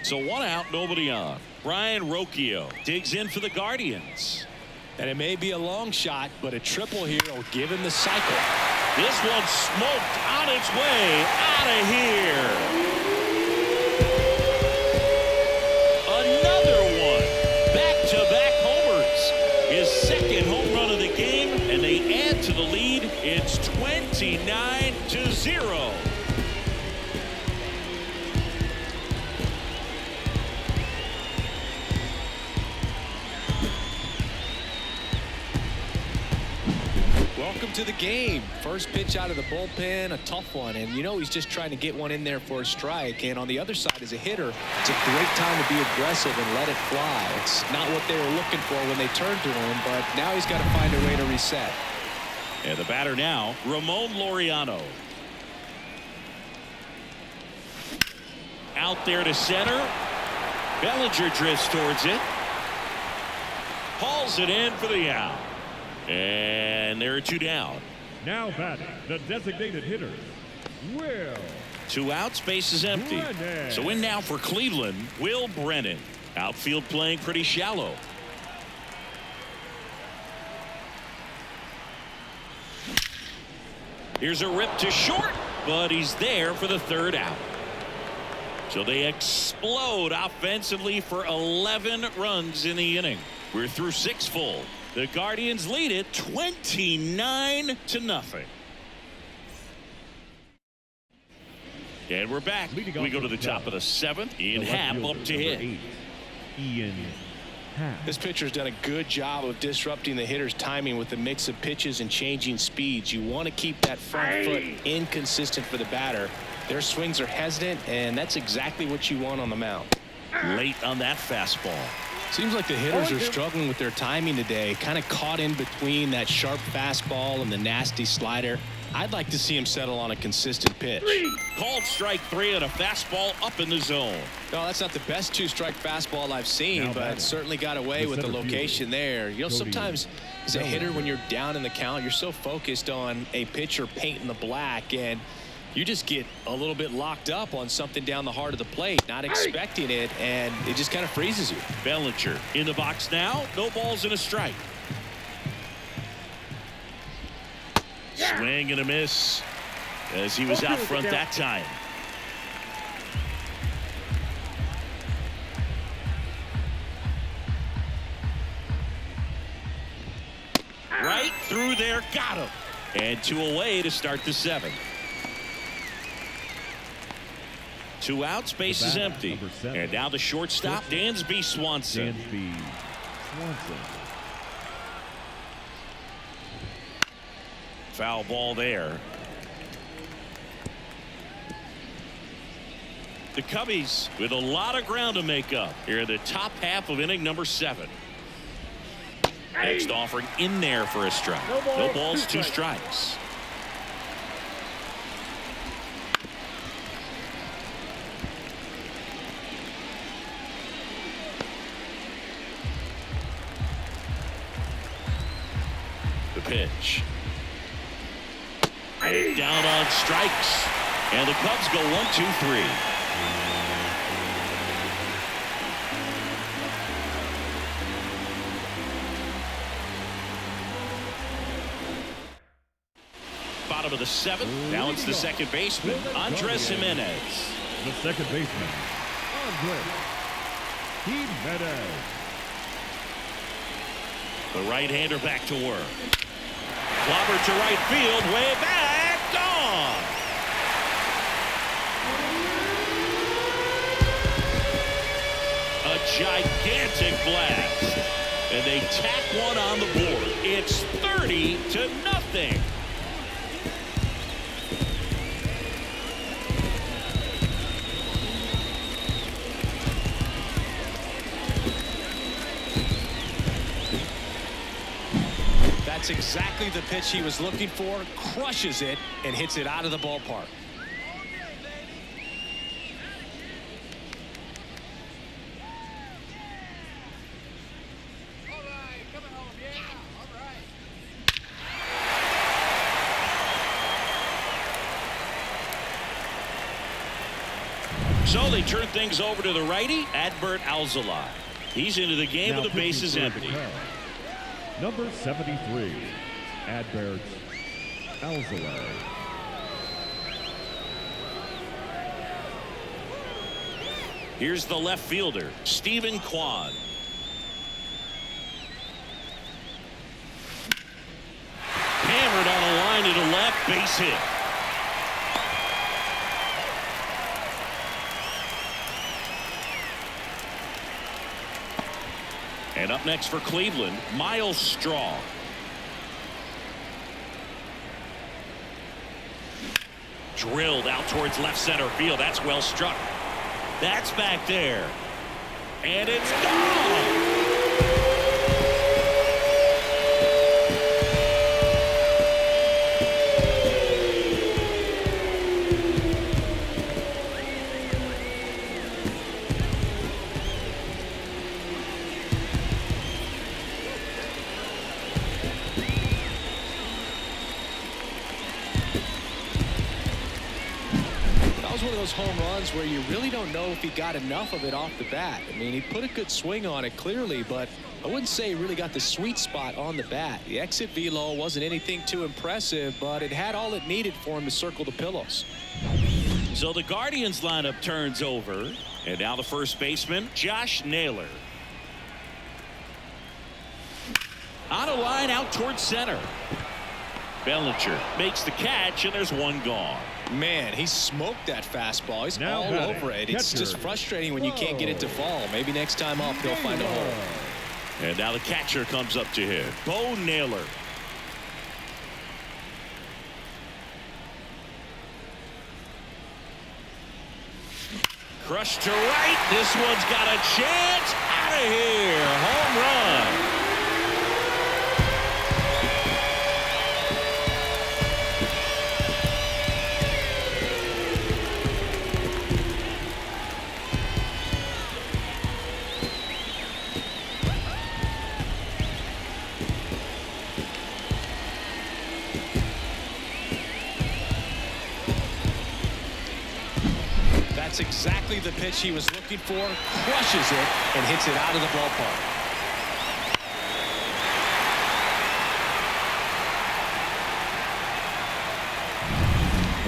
So one out, nobody on. Brian Rocchio digs in for the Guardians. And it may be a long shot, but a triple here will give him the cycle. This one's smoked on its way out of here. Another one. Back-to-back homers. His 2nd home run of the game, and they add to the lead. It's 29-0. Welcome to the game. First pitch out of the bullpen, a tough one, and you know he's just trying to get one in there for a strike. And on the other side, as a hitter, it's a great time to be aggressive and let it fly. It's not what they were looking for when they turned to him, but now he's got to find a way to reset. And the batter now, Ramon Laureano. Out there to center. Bellinger drifts towards it. Hauls it in for the out. And there are 2 down. Now batting, the designated hitter, Will. 2 outs, base is empty. Brennan. So in now for Cleveland, Will Brennan. Outfield playing pretty shallow. Here's a rip to short, but he's there for the 3rd out. So they explode offensively for 11 runs in the inning. We're through 6 full. The Guardians lead it 29-0. And we're back. We go to the top of the 7th. Ian Happ up to hit. Ian Happ. This pitcher's done a good job of disrupting the hitter's timing with a mix of pitches and changing speeds. You want to keep that front foot inconsistent for the batter. Their swings are hesitant, and that's exactly what you want on the mound. Late on that fastball. Seems like the hitters are struggling with their timing today, kind of caught in between that sharp fastball and the nasty slider. I'd like to see him settle on a consistent pitch. Called strike 3 and a fastball up in the zone. No, that's not the best 2-strike fastball I've seen, but certainly got away with the location there. You know, sometimes as a hitter, when you're down in the count, you're so focused on a pitcher painting the black, and you just get a little bit locked up on something down the heart of the plate, not expecting it, and it just kind of freezes you. Bellinger in the box now. No balls and a strike. Swing and a miss as he was out front that time. Right through there, got him. And 2 away to start the 7th. 2 outs, base is empty. And now the shortstop, Dansby Swanson. Foul ball there. The Cubbies with a lot of ground to make up here in the top half of inning number 7. Next offering in there for a strike. No balls, 2 strikes. The pitch. Down on strikes, and the Cubs go 1-2-3. Bottom of the 7th. Now it's the second baseman, Andres Jimenez. The second baseman, Andres Jimenez. The right-hander back to work. Clobbered to right field, way back, gone. A gigantic blast, and they tack one on the board. It's 30-0. That's exactly the pitch he was looking for. Crushes it and hits it out of the ballpark. So they turn things over to the righty, Adbert Alzolay. He's into the game with the bases empty. Number 73, Adbert Alzolay. Here's the left fielder, Stephen Kwan. Hammered on a line to the left, base hit. And up next for Cleveland, Miles Straw. Drilled out towards left center field. That's well struck. That's back there. And it's gone. One of those home runs where you really don't know if he got enough of it off the bat. I mean, he put a good swing on it clearly, but I wouldn't say he really got the sweet spot on the bat. The exit velo wasn't anything too impressive, but it had all it needed for him to circle the pillows. So the Guardians lineup turns over, and now the first baseman, Josh Naylor. On a line out towards center. Bellinger makes the catch, and there's one gone. Man, he smoked that fastball. He's all over it. It's just frustrating when you can't get it to fall. Maybe next time up he'll find a hole. And now the catcher comes up to him, Bo Naylor. Crushed to right. This one's got a chance. Out of here. That's exactly the pitch he was looking for. Crushes it and hits it out of the ballpark.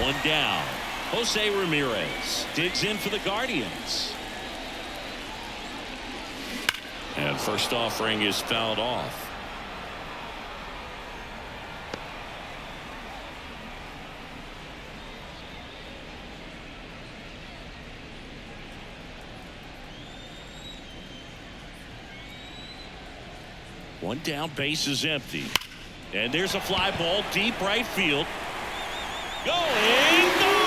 One down. Jose Ramirez digs in for the Guardians. And first offering is fouled off. One down, base is empty. And there's a fly ball deep right field. Going gone.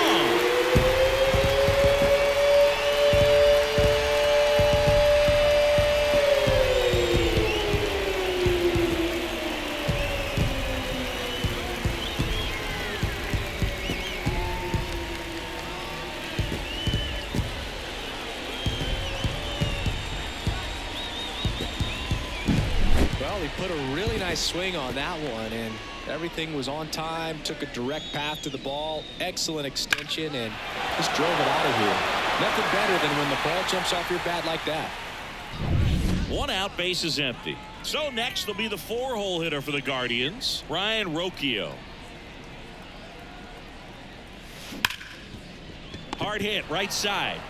Well, he put a really nice swing on that one, and everything was on time. Took a direct path to the ball. Excellent extension, and just drove it out of here. Nothing better than when the ball jumps off your bat like that. One out, base is empty. So next will be the 4-hole hitter for the Guardians, Ryan Rocchio. Hard hit, right side.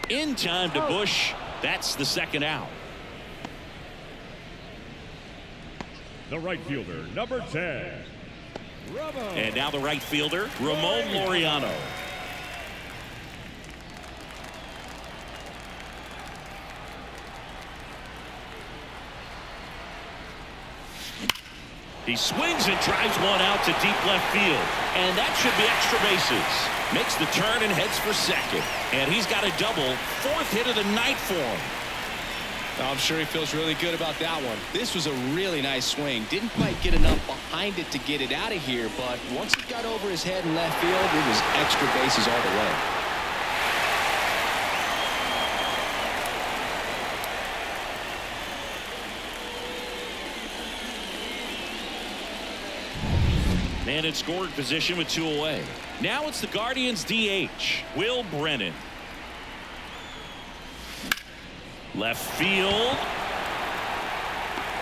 In time to Bush. That's the second out. The right fielder, number 10. And now the right fielder, Ramon Laureano. He swings and drives one out to deep left field. And that should be extra bases. Makes the turn and heads for second. And he's got a double, 4th hit of the night for him. I'm sure he feels really good about that one. This was a really nice swing. Didn't quite get enough behind it to get it out of here, but once it got over his head in left field, it was extra bases all the way. Man in scoring position with 2 away. Now it's the Guardians DH, Will Brennan. Left field.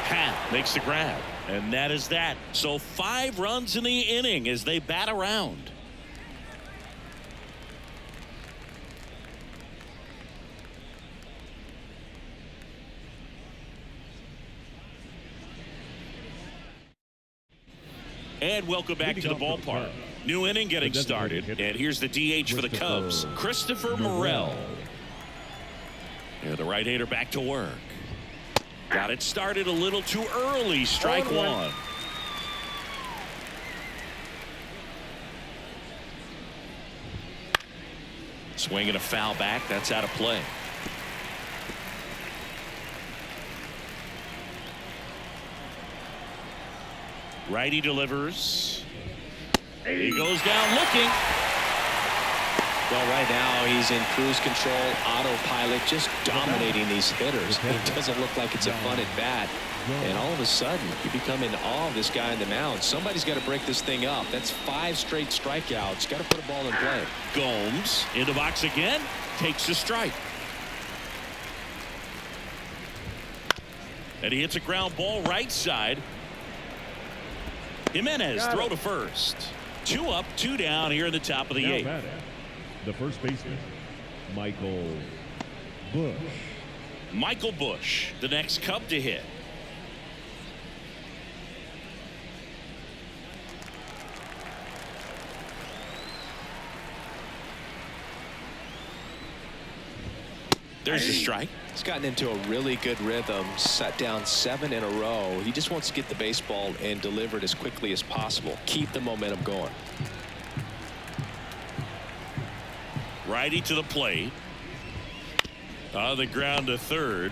Happ makes the grab. And that is that. So 5 runs in the inning as they bat around. And welcome back to the ballpark. New inning getting started. And here's the DH for the Cubs, Christopher Morel. And the right-hander back to work. Got it started a little too early. Strike one. Swing and a foul back. That's out of play. Righty delivers. He goes down looking. Well, right now he's in cruise control, autopilot, just dominating these hitters. It doesn't look like it's a fun at bat. And all of a sudden, you become in awe of this guy on the mound. Somebody's got to break this thing up. That's 5 straight strikeouts. Got to put a ball in play. Gomes in the box again. Takes a strike. And he hits a ground ball right side. Jimenez throw to first. 2 up, 2 down here in the top of the 8th. The first baseman, Michael Bush. Michael Bush, the next Cub to hit. There's a strike. He's gotten into a really good rhythm, set down 7 in a row. He just wants to get the baseball and deliver it as quickly as possible. Keep the momentum going. Righty to the plate. On the ground to third.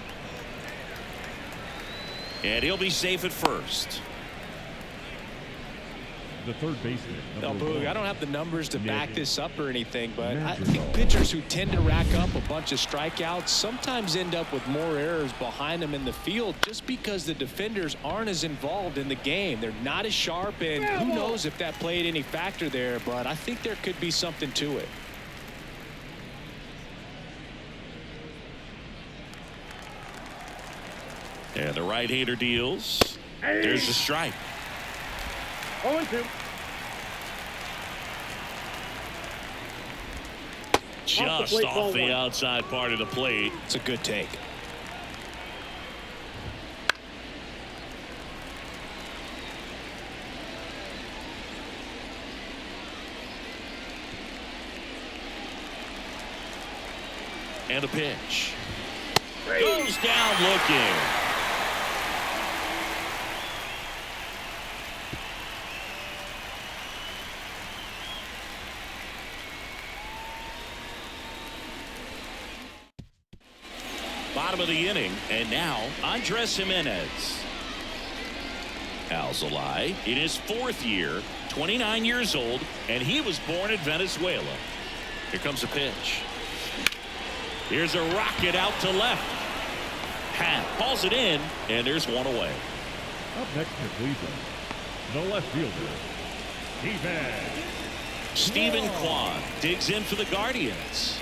And he'll be safe at first. The third baseman. No, Boog, I don't have the numbers to back this up or anything, but I think pitchers who tend to rack up a bunch of strikeouts sometimes end up with more errors behind them in the field just because the defenders aren't as involved in the game. They're not as sharp, and who knows if that played any factor there, but I think there could be something to it. And the right-hander deals. There's a strike. 0-2. Just off the outside part of the plate. It's a good take. And a pitch. Goes down looking. Bottom of the inning, and now Andres Jimenez. Alzolay in his 4th year, 29 years old, and he was born in Venezuela. Here comes a pitch. Here's a rocket out to left. Hauls it in, and there's one away. Up next to Cleveland, the left fielder, Stephen Kwan digs in for the Guardians.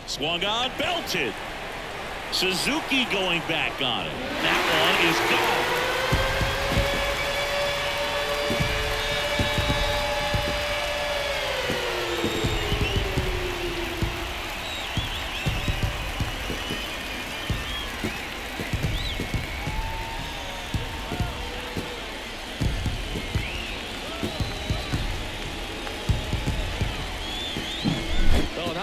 Swung on, belted. Suzuki going back on it. That one is gone.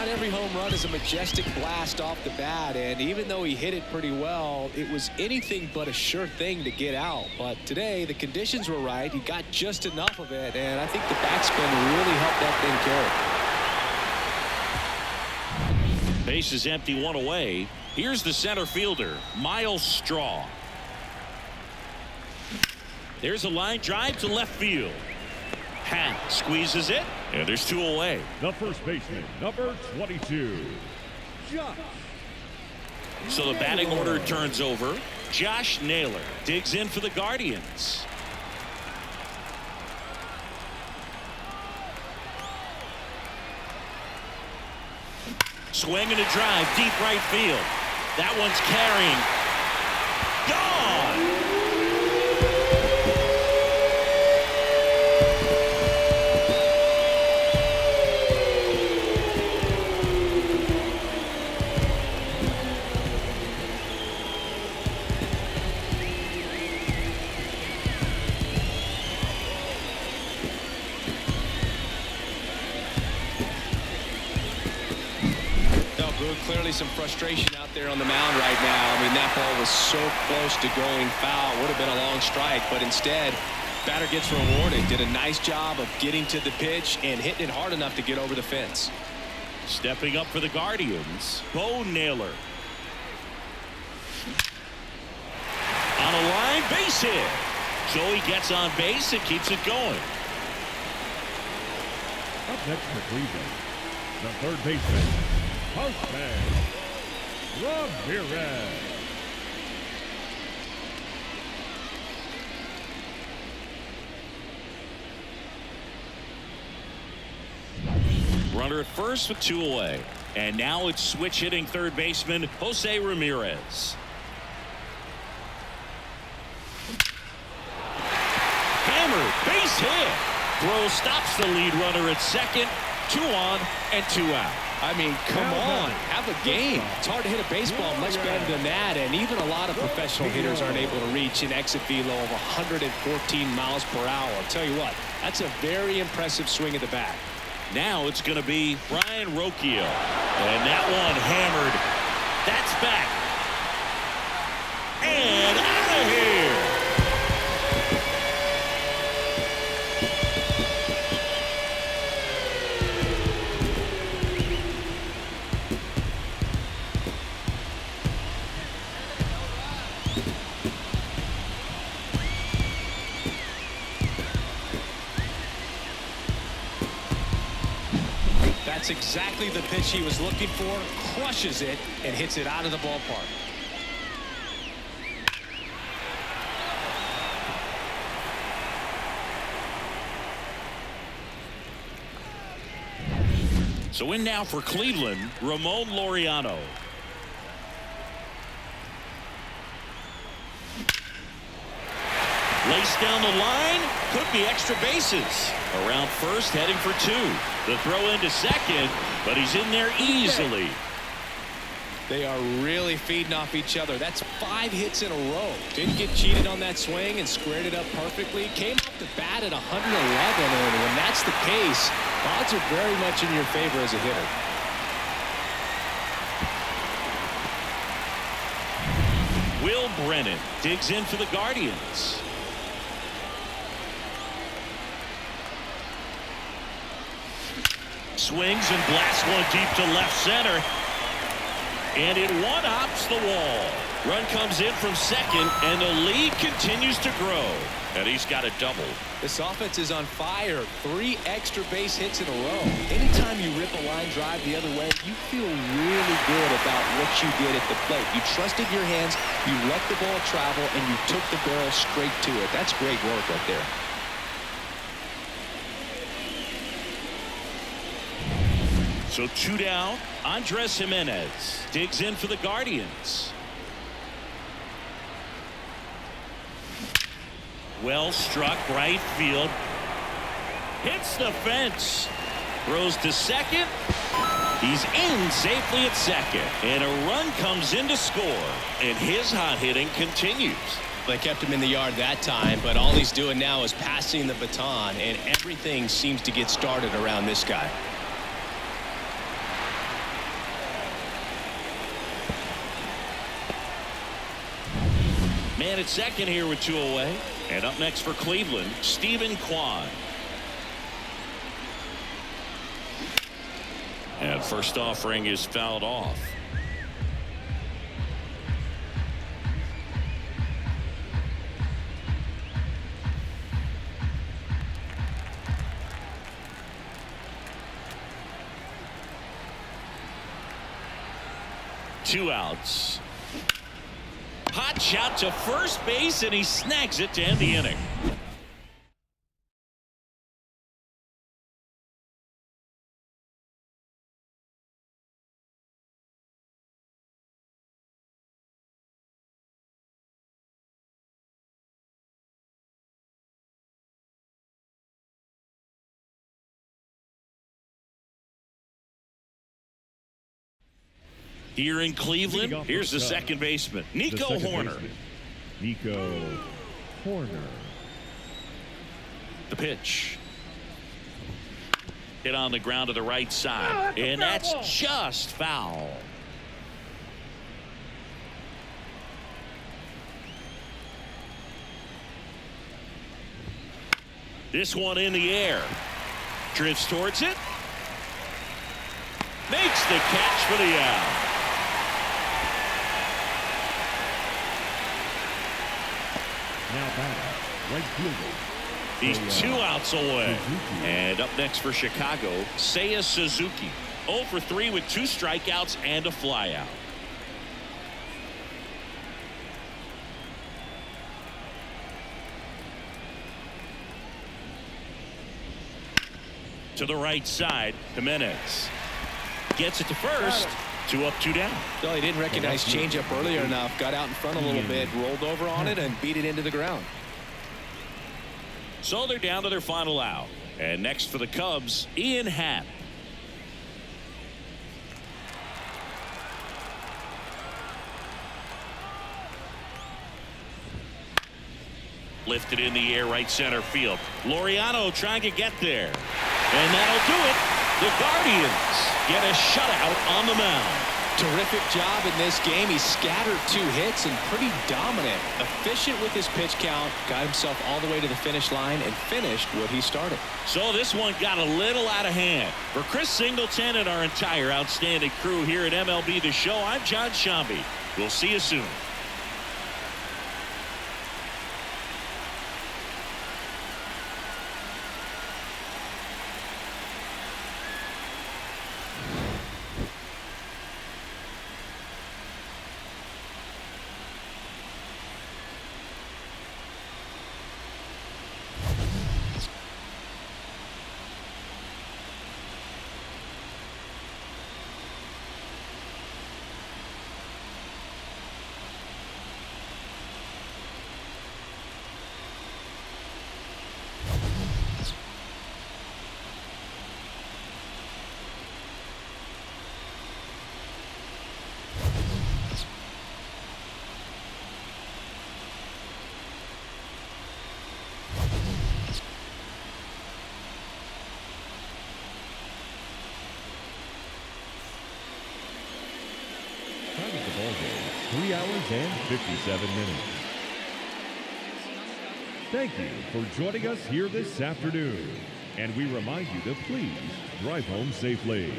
Every home run is a majestic blast off the bat, and even though he hit it pretty well, it was anything but a sure thing to get out. But today the conditions were right. He got just enough of it, and I think the backspin really helped that thing carry. Base is empty, one away. Here's the center fielder, Miles Straw. There's a line drive to left field. Squeezes it, and there's 2 away. the first baseman, number 22, Josh. So the batting order turns over. Josh Naylor digs in for the Guardians. Swing and a drive, deep right field. That one's carrying. Gone! Clearly some frustration out there on the mound right now. I mean, that ball was so close to going foul. Would have been a long strike, but instead batter gets rewarded. Did a nice job of getting to the pitch and hitting it hard enough to get over the fence. Stepping up for the Guardians, Bo Naylor. On a line, base hit. So he gets on base and keeps it going. Up next for Cleveland, the third baseman, Postman Ramirez. Runner at first with 2 away. And now it's switch hitting third baseman Jose Ramirez. Hammered, base hit. Throw stops the lead runner at second. 2 on and 2 out. I mean, come on, have a game. It's hard to hit a baseball much better than that, and even a lot of professional hitters aren't able to reach an exit velo of 114 miles per hour. I'll tell you what, that's a very impressive swing at the bat. Now it's going to be Brian Rocchio. And that one hammered. That's back. And out of here. That's exactly the pitch he was looking for. Crushes it and hits it out of the ballpark. So in now for Cleveland, Ramon Laureano. Laced down the line, could be extra bases. Around first, heading for two. The throw into second, but he's in there easily. They are really feeding off each other. That's 5 hits in a row. Didn't get cheated on that swing and squared it up perfectly. Came off the bat at 111, and when that's the case, odds are very much in your favor as a hitter. Will Brennan digs in for the Guardians. Swings and blasts one deep to left center. And it one-hops the wall. Run comes in from second, and the lead continues to grow. And he's got a double. This offense is on fire. 3 extra base hits in a row. Anytime you rip a line drive the other way, you feel really good about what you did at the plate. You trusted your hands, you let the ball travel, and you took the barrel straight to it. That's great work right there. So 2 down. Andres Jimenez digs in for the Guardians. Well struck right field. Hits the fence. Throws to second. He's in safely at second. And a run comes in to score. And his hot hitting continues. They kept him in the yard that time, but all he's doing now is passing the baton, and everything seems to get started around this guy. Man at second here with 2 away. And up next for Cleveland, Stephen Kwan. And first offering is fouled off. Two outs. Hot shot to first base, and he snags it to end the inning. Here in Cleveland, here's the second baseman, Nico Hoerner. Nico Hoerner. The pitch. Hit on the ground to the right side, and that's just foul. This one in the air. Drifts towards it. Makes the catch for the out. Now back, right fielder. He's 2 outs away. And up next for Chicago, Seiya Suzuki. 0 for 3 with 2 strikeouts and a flyout. To the right side, Jimenez gets it to first. 2 up, 2 down. Well, he didn't recognize changeup earlier enough. Got out in front a little bit, rolled over on it, and beat it into the ground. So they're down to their final out. And next for the Cubs, Ian Happ. Lifted in the air, right center field. Laureano trying to get there. And that'll do it. The Guardians get a shutout on the mound. Terrific job in this game. He scattered 2 hits and pretty dominant. Efficient with his pitch count. Got himself all the way to the finish line and finished what he started. So this one got a little out of hand. For Chris Singleton and our entire outstanding crew here at MLB The Show, I'm John Shambi. We'll see you soon. 3 hours and 57 minutes. Thank you for joining us here this afternoon. And we remind you to please drive home safely.